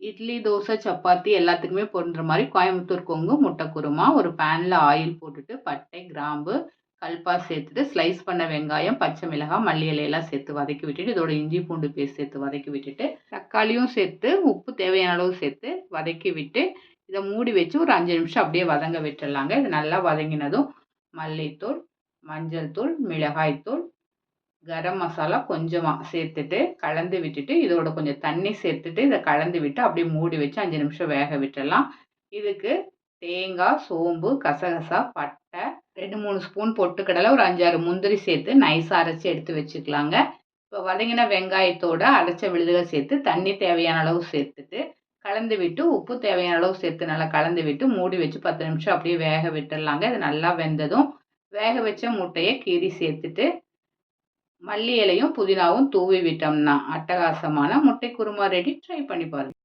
இட்லி, தோசை, சப்பாத்தி எல்லாத்துக்குமே பொருந்துற மாரி கோயம்புத்தூர் கொங்கு முட்டை குருமா. ஒரு பேன்ல ஆயில் போட்டுட்டு பட்டை, கிராம்பு, கல்பாசி சேர்த்துட்டு ஸ்லைஸ் பண்ண வெங்காயம், பச்சை மிளகாய், மல்லி இலையெல்லாம் சேர்த்து வதக்கி விட்டுட்டு, இதோட இஞ்சி பூண்டு பேஸ்ட் சேர்த்து வதக்கி விட்டுட்டு, தக்காளியும் சேர்த்து உப்பு தேவையான அளவு சேர்த்து வதக்கி விட்டு, இத மூடி வச்சு ஒரு 5 நிமிஷம் அப்படியே வதங்க விட்டுறலாங்க. இது நல்லா வதங்கினதும் மல்லித்தூள், மஞ்சள் தூள், மிளகாய் தூள், கரம் மசாலா கொஞ்சமா சேர்த்துட்டு கலந்து விட்டுட்டு, இதோட கொஞ்சம் தண்ணி சேர்த்துட்டு, இத கலந்து விட்டு அப்படியே மூடி வச்சு 5 நிமிஷம் வேக விட்டுறலாம். இதுக்கு தேங்காய், சோம்பு, கசகசா, பட்டை, 2, 3 ஸ்பூன் பொட்டுக்கடலை, ஒரு 5, 6 முந்திரி சேர்த்து நைஸா அரைச்சு எடுத்து வச்சுக்கலாங்க. இப்போ வதங்கின வெங்காயத்தோட அரைச்ச விழுதுக சேர்த்து தண்ணி தேவையான அளவு சேர்த்துட்டு, கலந்து விட்டு உப்பு தேவையான அளவு சேர்த்து நல்லா கலந்து விட்டு மூடி வச்சு 10 நிமிஷம் அப்படியே வேக விட்டுறலாங்க. இது நல்லா வெந்ததும் வேக வச்ச முட்டைய கீறி சேர்த்துட்டு மல்லி இலையும், புதினாவும் தூவி விட்டோம்னா, அட்டகாசமான முட்டை குருமா ரெடி. ட்ரை பண்ணி பாருங்க.